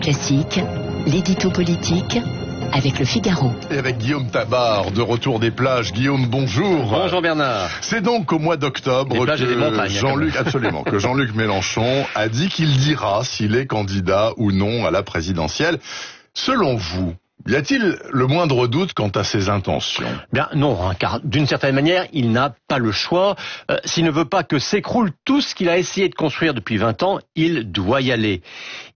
Classique, l'édito politique avec Le Figaro. Et avec Guillaume Tabar, de retour des plages. Guillaume, bonjour. Bonjour Bernard. C'est donc au mois d'octobre que Jean-Luc Mélenchon a dit qu'il dira s'il est candidat ou non à la présidentielle. Selon vous, y a-t-il le moindre doute quant à ses intentions? Bien non, car d'une certaine manière, il n'a pas le choix. S'il ne veut pas que s'écroule tout ce qu'il a essayé de construire depuis 20 ans, il doit y aller.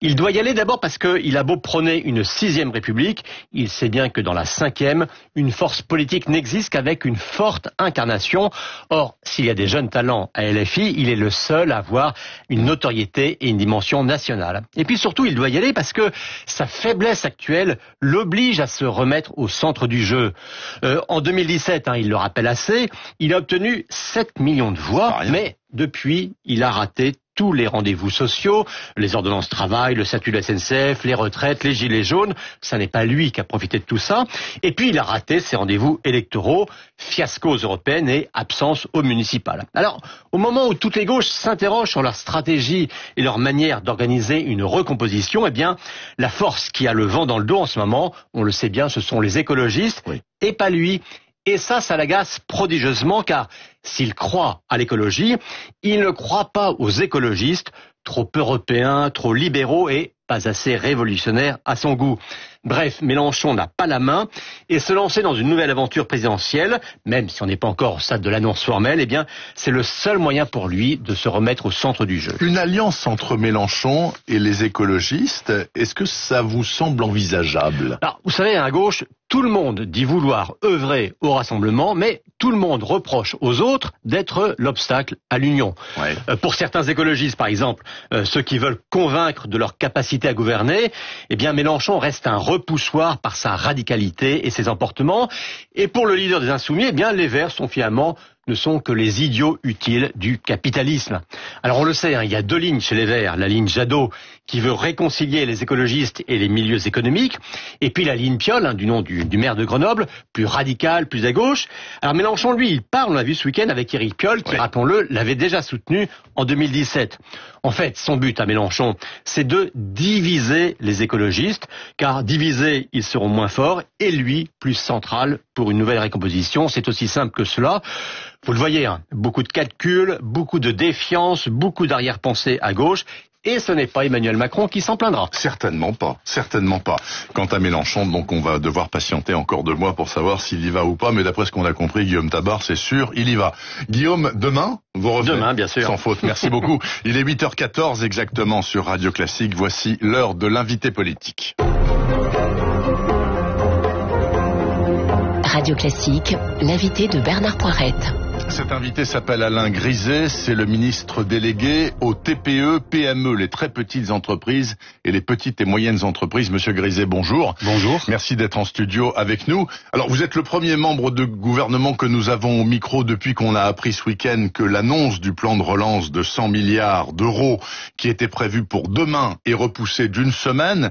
Il doit y aller d'abord parce qu'il a beau prôner une 6e République, il sait bien que dans la 5e, une force politique n'existe qu'avec une forte incarnation. Or, s'il y a des jeunes talents à LFI, il est le seul à avoir une notoriété et une dimension nationale. Et puis surtout, il doit y aller parce que sa faiblesse actuelle l'oblige à se remettre au centre du jeu. En 2017, il le rappelle assez, il a obtenu 7 millions de voix, mais depuis, il a raté tous les rendez-vous sociaux, les ordonnances travail, le statut de la SNCF, les retraites, les gilets jaunes. Ça n'est pas lui qui a profité de tout ça. Et puis, il a raté ses rendez-vous électoraux, fiasco aux européennes et absence aux municipales. Alors, au moment où toutes les gauches s'interrogent sur leur stratégie et leur manière d'organiser une recomposition, eh bien, la force qui a le vent dans le dos en ce moment, on le sait bien, ce sont les écologistes, et pas lui. Et ça l'agace prodigieusement, car s'il croit à l'écologie, il ne croit pas aux écologistes, trop européens, trop libéraux et pas assez révolutionnaires à son goût. Bref, Mélenchon n'a pas la main, et se lancer dans une nouvelle aventure présidentielle, même si on n'est pas encore au stade de l'annonce formelle, eh bien, c'est le seul moyen pour lui de se remettre au centre du jeu. Une alliance entre Mélenchon et les écologistes, est-ce que ça vous semble envisageable? Alors, vous savez, à gauche, tout le monde dit vouloir œuvrer au rassemblement, mais tout le monde reproche aux autres d'être l'obstacle à l'union. Pour certains écologistes, par exemple, ceux qui veulent convaincre de leur capacité à gouverner, eh bien Mélenchon reste un repoussoir par sa radicalité et ses emportements. Et pour le leader des Insoumis, eh bien les Verts ne sont que les idiots utiles du capitalisme. Alors on le sait, il y a deux lignes chez les Verts. La ligne Jadot, qui veut réconcilier les écologistes et les milieux économiques, et puis la ligne Piolle, du nom du maire de Grenoble, plus radicale, plus à gauche. Alors Mélenchon, lui, il parle, on l'a vu ce week-end, avec Éric Piolle, qui, rappelons-le, l'avait déjà soutenu en 2017. En fait, son but à Mélenchon, c'est de diviser les écologistes, car divisés, ils seront moins forts, et lui, plus central pour une nouvelle récomposition. C'est aussi simple que cela. Vous le voyez, beaucoup de calculs, beaucoup de défiance, beaucoup d'arrière-pensée à gauche. Et ce n'est pas Emmanuel Macron qui s'en plaindra. Certainement pas. Quant à Mélenchon, donc on va devoir patienter encore 2 mois pour savoir s'il y va ou pas. Mais d'après ce qu'on a compris, Guillaume Tabar, c'est sûr, il y va. Guillaume, demain, vous revenez? Demain, bien sûr. Sans faute. Merci beaucoup. Il est 8h14 exactement sur Radio Classique. Voici l'heure de l'invité politique. Radio Classique, l'invité de Bernard Poirette. Cet invité s'appelle Alain Griset, c'est le ministre délégué aux TPE, PME, les très petites entreprises et les petites et moyennes entreprises. Monsieur Griset, bonjour. Bonjour. Merci d'être en studio avec nous. Alors, vous êtes le premier membre de gouvernement que nous avons au micro depuis qu'on a appris ce week-end que l'annonce du plan de relance de 100 milliards d'euros qui était prévu pour demain est repoussée d'1 semaine.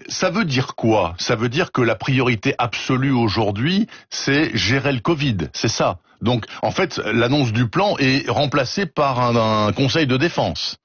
Ça veut dire quoi? Ça veut dire que la priorité absolue aujourd'hui, c'est gérer le Covid, c'est ça. Donc, en fait, l'annonce du plan est remplacée par un conseil de défense.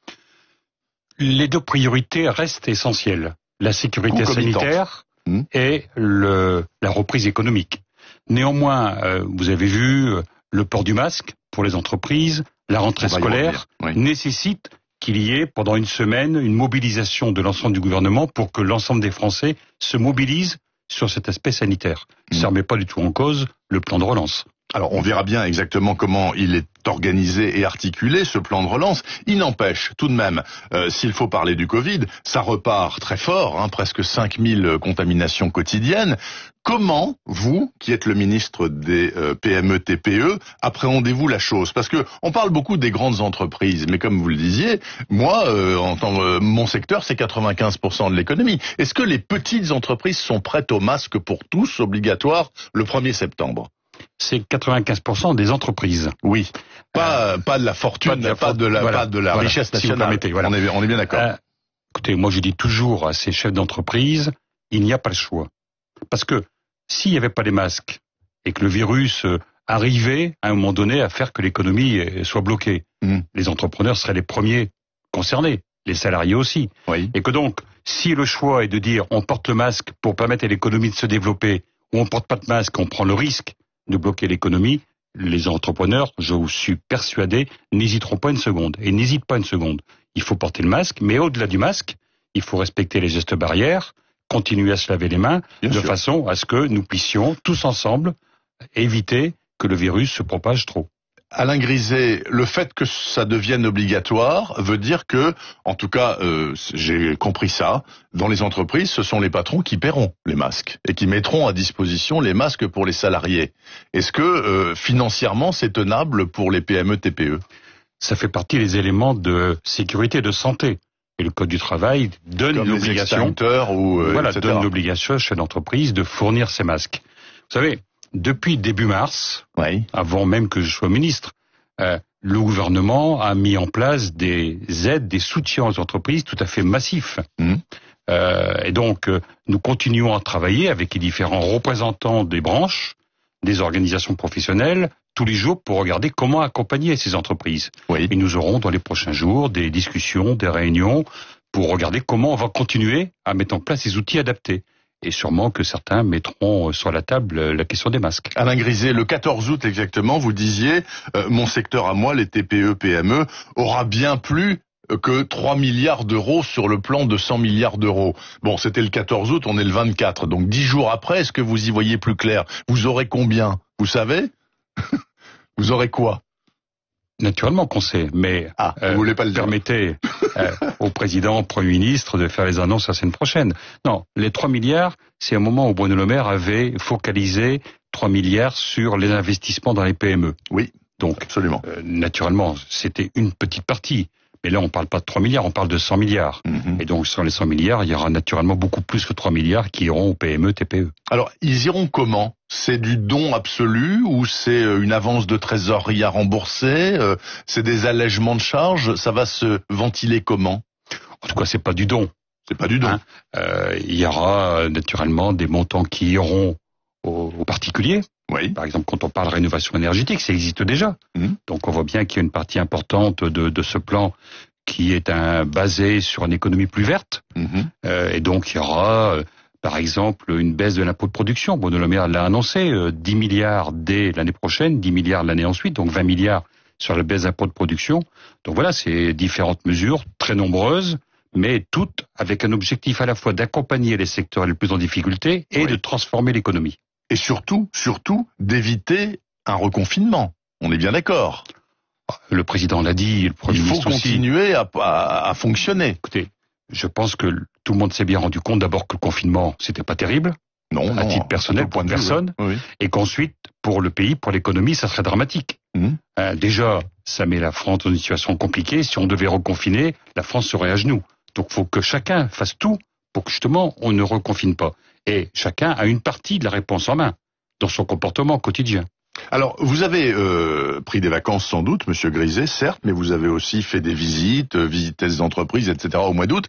Les deux priorités restent essentielles. La sécurité sanitaire et la reprise économique. Néanmoins, vous avez vu, le port du masque pour les entreprises, la rentrée scolaire nécessite qu'il y ait pendant 1 semaine une mobilisation de l'ensemble du gouvernement pour que l'ensemble des Français se mobilisent sur cet aspect sanitaire. Ça ne remet pas du tout en cause le plan de relance. Alors, on verra bien exactement comment il est organisé et articulé, ce plan de relance. Il n'empêche, tout de même, s'il faut parler du Covid, ça repart très fort, presque 5000 contaminations quotidiennes. Comment, vous, qui êtes le ministre des PME, TPE, appréhendez-vous la chose? Parce que on parle beaucoup des grandes entreprises, mais comme vous le disiez, moi, mon secteur, c'est 95% de l'économie. Est-ce que les petites entreprises sont prêtes au masque pour tous, obligatoire, le 1er septembre? C'est 95% des entreprises. Oui. Pas de la fortune, pas de la richesse nationale. Si vous permettez, on est bien d'accord. Écoutez, moi je dis toujours à ces chefs d'entreprise, il n'y a pas le choix. Parce que s'il n'y avait pas les masques et que le virus arrivait à un moment donné à faire que l'économie soit bloquée, les entrepreneurs seraient les premiers concernés. les salariés aussi. Oui. Et que donc, si le choix est de dire on porte le masque pour permettre à l'économie de se développer, ou on porte pas de masque, on prend le risque de bloquer l'économie, les entrepreneurs, je suis persuadé, n'hésiteront pas une seconde. Et n'hésitent pas une seconde. Il faut porter le masque, mais au-delà du masque, il faut respecter les gestes barrières, continuer à se laver les mains, façon à ce que nous puissions, tous ensemble, éviter que le virus se propage trop. Alain Griset, le fait que ça devienne obligatoire veut dire que, en tout cas, j'ai compris ça, dans les entreprises, ce sont les patrons qui paieront les masques et qui mettront à disposition les masques pour les salariés. Est-ce que financièrement, c'est tenable pour les PME, TPE? Ça fait partie des éléments de sécurité et de santé. Et le Code du travail donne l'obligation, donne l'obligation chez l'entreprise de fournir ces masques. Vous savez, depuis début mars, avant même que je sois ministre, le gouvernement a mis en place des aides, des soutiens aux entreprises tout à fait massifs. Et donc, nous continuons à travailler avec les différents représentants des branches, des organisations professionnelles, tous les jours pour regarder comment accompagner ces entreprises. Et nous aurons dans les prochains jours des discussions, des réunions pour regarder comment on va continuer à mettre en place ces outils adaptés. Et sûrement que certains mettront sur la table la question des masques. Alain Griset, le 14 août exactement, vous disiez, mon secteur à moi, les TPE, PME, aura bien plus que 3 milliards d'euros sur le plan de 100 milliards d'euros. Bon, c'était le 14 août, on est le 24, donc 10 jours après, est-ce que vous y voyez plus clair? Vous aurez combien? Vous savez? Vous aurez quoi? Naturellement qu'on sait, mais vous voulez pas le dire. Permettez au président, au Premier ministre de faire les annonces la semaine prochaine. Non, les 3 milliards, c'est un moment où Bruno Le Maire avait focalisé 3 milliards sur les investissements dans les PME. Oui, donc absolument. Naturellement, c'était une petite partie. Mais là, on ne parle pas de 3 milliards, on parle de 100 milliards. Et donc, sur les 100 milliards, il y aura naturellement beaucoup plus que 3 milliards qui iront aux PME, TPE. Alors, ils iront comment? C'est du don absolu ou c'est une avance de trésorerie à rembourser? C'est des allègements de charges? Ça va se ventiler comment? En tout cas, c'est pas du don. C'est pas du don. Il y aura naturellement des montants qui iront aux particuliers. Oui. Par exemple, quand on parle rénovation énergétique, ça existe déjà. Donc on voit bien qu'il y a une partie importante de ce plan qui est basé sur une économie plus verte. Et donc il y aura, par exemple, une baisse de l'impôt de production. Bruno Le Maire l'a annoncé, 10 milliards dès l'année prochaine, 10 milliards l'année ensuite, donc 20 milliards sur la baisse d'impôt de production. Donc voilà, c'est différentes mesures, très nombreuses, mais toutes avec un objectif à la fois d'accompagner les secteurs les plus en difficulté et de transformer l'économie. Et surtout, d'éviter un reconfinement. On est bien d'accord. Le président l'a dit, le Premier ministre aussi. Il faut continuer à fonctionner. Écoutez, je pense que tout le monde s'est bien rendu compte d'abord que le confinement, c'était pas terrible. Non, à titre personnel, pour personne. Et qu'ensuite, pour le pays, pour l'économie, ça serait dramatique. Déjà, ça met la France dans une situation compliquée. Si on devait reconfiner, la France serait à genoux. Donc, il faut que chacun fasse tout pour que justement, on ne reconfine pas. Et chacun a une partie de la réponse en main dans son comportement quotidien. Alors, vous avez pris des vacances sans doute, Monsieur Griset, certes, mais vous avez aussi fait des visites, visité des entreprises, etc. au mois d'août.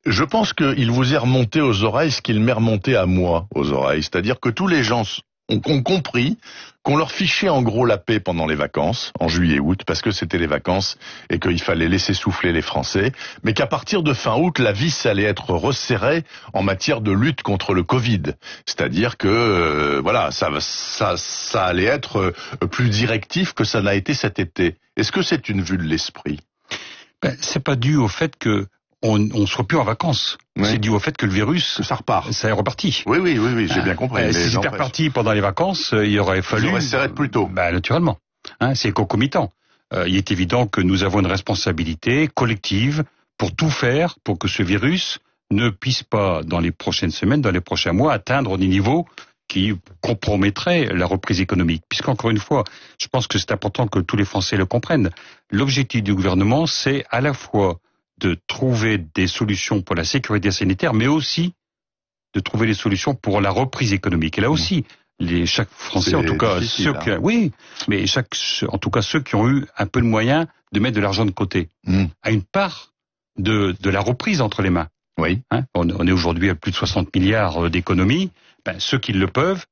Je pense qu'il vous est remonté aux oreilles ce qu'il m'est remonté à moi aux oreilles. C'est-à-dire que tous les gens ont compris qu'on leur fichait en gros la paix pendant les vacances, en juillet-août, parce que c'était les vacances et qu'il fallait laisser souffler les Français, mais qu'à partir de fin août, la vis allait être resserrée en matière de lutte contre le Covid. C'est-à-dire que ça allait être plus directif que ça n'a été cet été. Est-ce que c'est une vue de l'esprit? C'est pas dû au fait que on soit plus en vacances. C'est dû au fait que le virus, que ça repart. Ça est reparti. Oui, j'ai bien compris. Si c'était reparti pendant les vacances, il aurait fallu... Vous aurez serré plus tôt. Naturellement. C'est concomitant. Il est évident que nous avons une responsabilité collective pour tout faire pour que ce virus ne puisse pas, dans les prochaines semaines, dans les prochains mois, atteindre des niveaux qui compromettraient la reprise économique. Puisqu'encore une fois, je pense que c'est important que tous les Français le comprennent. L'objectif du gouvernement, c'est à la fois de trouver des solutions pour la sécurité sanitaire, mais aussi de trouver des solutions pour la reprise économique. Et là aussi, chaque Français, en tout cas ceux qui ont eu un peu de moyens de mettre de l'argent de côté, a une part de la reprise entre les mains. On est aujourd'hui à plus de 60 milliards d'économies. Ceux qui le peuvent,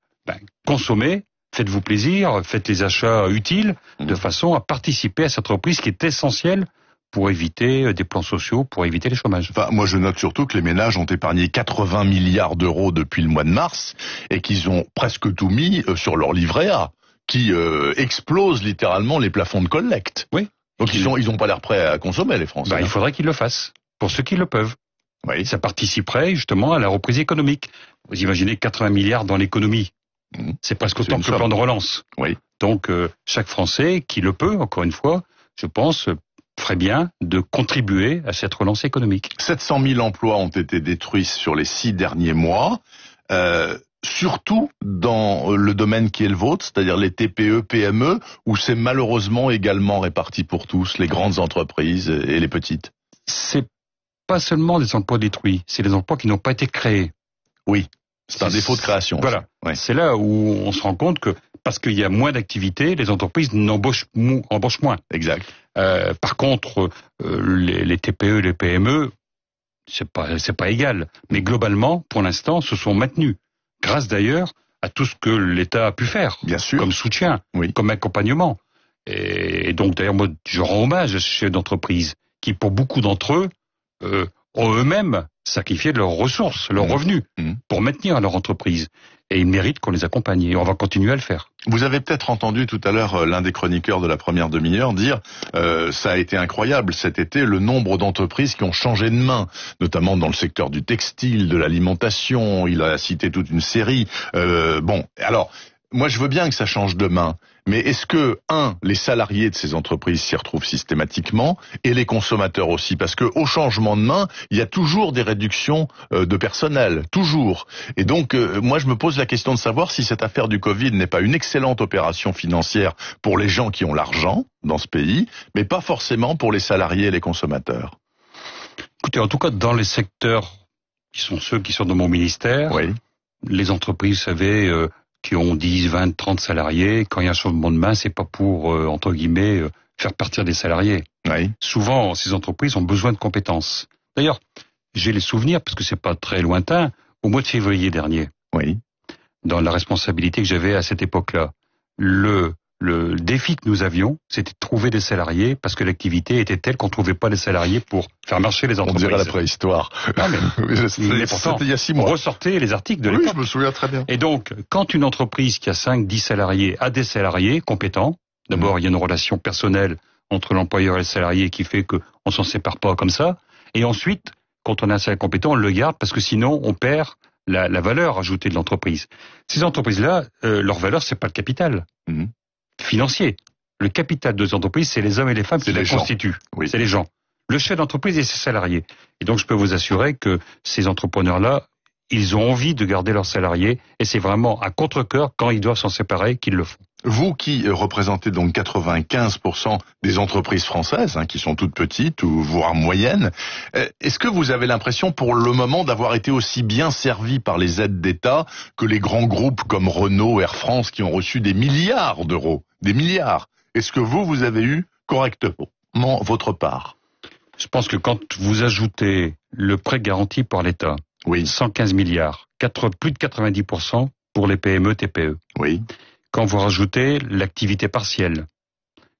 consommez, faites-vous plaisir, faites les achats utiles, de façon à participer à cette reprise qui est essentielle pour éviter des plans sociaux, pour éviter les chômages. Enfin, moi je note surtout que les ménages ont épargné 80 milliards d'euros depuis le mois de mars et qu'ils ont presque tout mis sur leur livret A, qui explose littéralement les plafonds de collecte. Oui. Donc ils ont pas l'air prêts à consommer, les Français. Il faudrait qu'ils le fassent, pour ceux qui le peuvent. Oui. Ça participerait justement à la reprise économique. Vous imaginez 80 milliards dans l'économie. C'est presque autant que le plan de relance. Oui. Donc chaque Français qui le peut, encore une fois, je pense, ferait bien de contribuer à cette relance économique. 700 000 emplois ont été détruits sur les 6 derniers mois, surtout dans le domaine qui est le vôtre, c'est-à-dire les TPE, PME, où c'est malheureusement également réparti pour tous, les grandes entreprises et les petites. C'est pas seulement des emplois détruits, c'est des emplois qui n'ont pas été créés. Oui, c'est un défaut de création. Voilà, ouais. C'est là où on se rend compte que parce qu'il y a moins d'activité, les entreprises embauchent moins. Exact. Par contre, les TPE, les PME, c'est pas égal. Mais globalement, pour l'instant, se sont maintenus. Grâce d'ailleurs à tout ce que l'État a pu faire. Bien sûr. Comme soutien, comme accompagnement. Et donc d'ailleurs, moi, je rends hommage à ces chefs d'entreprise qui, pour beaucoup d'entre eux, ont eux-mêmes sacrifié leurs ressources, leurs revenus, pour maintenir leur entreprise. Et ils méritent qu'on les accompagne. Et on va continuer à le faire. Vous avez peut-être entendu tout à l'heure l'un des chroniqueurs de la première demi-heure dire ça a été incroyable cet été, le nombre d'entreprises qui ont changé de main, notamment dans le secteur du textile, de l'alimentation. Il a cité toute une série. Bon, alors, moi je veux bien que ça change de main. Mais est-ce que, les salariés de ces entreprises s'y retrouvent systématiquement et les consommateurs aussi? Parce que au changement de main, il y a toujours des réductions de personnel, toujours. Et donc, moi je me pose la question de savoir si cette affaire du Covid n'est pas une excellente opération financière pour les gens qui ont l'argent dans ce pays, mais pas forcément pour les salariés et les consommateurs. Écoutez, en tout cas, dans les secteurs qui sont ceux qui sont dans mon ministère, les entreprises, vous savez, qui ont 10, 20, 30 salariés, quand il y a un changement de main, c'est pas pour, entre guillemets, faire partir des salariés. Oui. Souvent, ces entreprises ont besoin de compétences. D'ailleurs, j'ai les souvenirs, parce que c'est pas très lointain, au mois de février dernier. Oui. Dans la responsabilité que j'avais à cette époque-là, le défi que nous avions, c'était de trouver des salariés, parce que l'activité était telle qu'on trouvait pas les salariés pour faire marcher les entreprises. On dirait la préhistoire. Non, mais pourtant, il y a 6 mois. On ressortait les articles de l'époque. Oui, je me souviens très bien. Et donc, quand une entreprise qui a 5, 10 salariés a des salariés compétents, d'abord, il y a une relation personnelle entre l'employeur et le salarié qui fait qu'on s'en sépare pas comme ça. Et ensuite, quand on a un salarié compétent, on le garde parce que sinon, on perd la valeur ajoutée de l'entreprise. Ces entreprises-là, leur valeur, c'est pas le capital financier. Le capital de ces entreprises, c'est les hommes et les femmes qui les constituent. Oui. C'est les gens. Le chef d'entreprise et ses salariés. Et donc, je peux vous assurer que ces entrepreneurs-là, ils ont envie de garder leurs salariés et c'est vraiment à contre-cœur, quand ils doivent s'en séparer, qu'ils le font. Vous qui représentez donc 95% des entreprises françaises, qui sont toutes petites ou voire moyennes, est-ce que vous avez l'impression pour le moment d'avoir été aussi bien servi par les aides d'État que les grands groupes comme Renault, Air France qui ont reçu des milliards d'euros, des milliards? Est-ce que vous avez eu correctement votre part? Je pense que quand vous ajoutez le prêt garanti par l'État, 115 milliards, plus de 90% pour les PME, TPE. Oui. Quand vous rajoutez l'activité partielle,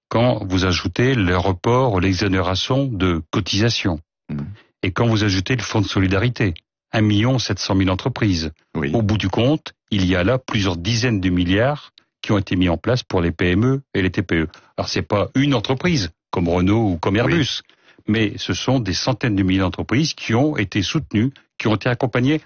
quand vous ajoutez le report ou l'exonération de cotisation, et quand vous ajoutez le fonds de solidarité, 1 700 000 entreprises. Au bout du compte, il y a là plusieurs dizaines de milliards qui ont été mis en place pour les PME et les TPE. Alors c'est pas une entreprise, comme Renault ou comme Airbus, mais ce sont des centaines de milliers d'entreprises qui ont été soutenues, qui ont été accompagnées.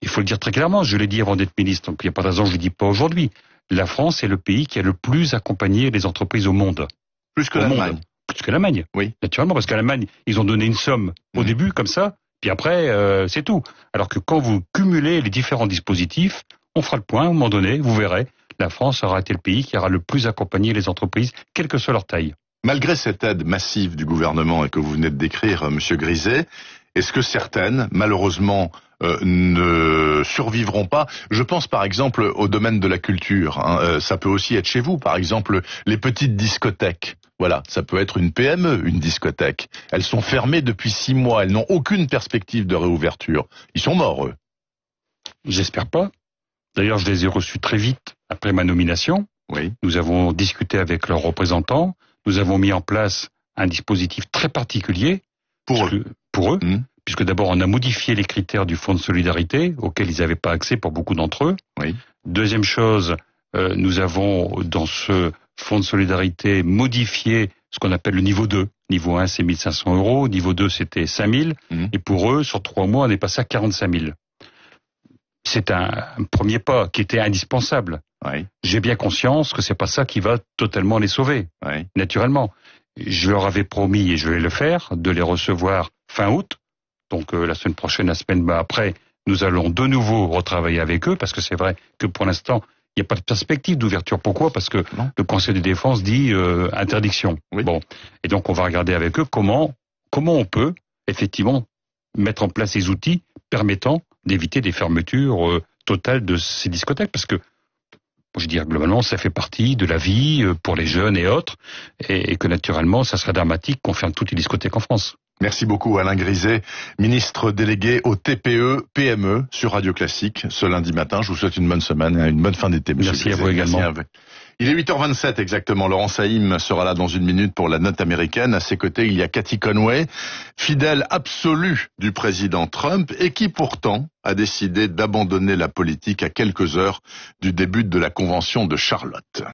Il faut le dire très clairement, je l'ai dit avant d'être ministre, donc il n'y a pas de raison que je ne le dis pas aujourd'hui. La France est le pays qui a le plus accompagné les entreprises au monde. Plus que l'Allemagne. Plus que l'Allemagne. Oui. Naturellement, parce qu'à l'Allemagne, ils ont donné une somme au début, comme ça, puis après, c'est tout. Alors que quand vous cumulez les différents dispositifs, on fera le point, à un moment donné, vous verrez, la France aura été le pays qui aura le plus accompagné les entreprises, quelle que soit leur taille. Malgré cette aide massive du gouvernement et que vous venez de décrire, Monsieur Griset, est-ce que certaines, malheureusement, ne survivront pas? Je pense par exemple au domaine de la culture. Ça peut aussi être chez vous, par exemple les petites discothèques. Voilà, ça peut être une PME, une discothèque. Elles sont fermées depuis 6 mois, elles n'ont aucune perspective de réouverture. Ils sont morts, eux. J'espère pas. D'ailleurs, je les ai reçus très vite après ma nomination. Oui. Nous avons discuté avec leurs représentants. Nous avons mis en place un dispositif très particulier pour eux, puisque d'abord on a modifié les critères du Fonds de solidarité auxquels ils n'avaient pas accès pour beaucoup d'entre eux. Oui. Deuxième chose, nous avons dans ce Fonds de solidarité modifié ce qu'on appelle le niveau 2. Niveau 1, c'est 1 500 €. Niveau 2, c'était 5 000. Et pour eux, sur 3 mois, on est passé à 45 000. C'est un premier pas qui était indispensable. Oui. J'ai bien conscience que c'est pas ça qui va totalement les sauver. Oui. Naturellement. Je leur avais promis, et je vais le faire, de les recevoir fin août. Donc la semaine prochaine, la semaine après, nous allons de nouveau retravailler avec eux, parce que c'est vrai que pour l'instant, il n'y a pas de perspective d'ouverture. Pourquoi ? Parce que le Conseil de défense dit interdiction. Oui. Bon, et donc on va regarder avec eux comment on peut effectivement mettre en place ces outils permettant d'éviter des fermetures totales de ces discothèques, parce que je dirais globalement, ça fait partie de la vie pour les jeunes et autres, et que naturellement, ça serait dramatique qu'on ferme toutes les discothèques en France. Merci beaucoup Alain Griset, ministre délégué au TPE-PME sur Radio Classique ce lundi matin. Je vous souhaite une bonne semaine et une bonne fin d'été. Merci à vous également. Il est 8h27 exactement. Laurent Saïm sera là dans une minute pour la note américaine. À ses côtés, il y a Cathy Conway, fidèle absolue du président Trump et qui pourtant a décidé d'abandonner la politique à quelques heures du début de la convention de Charlotte.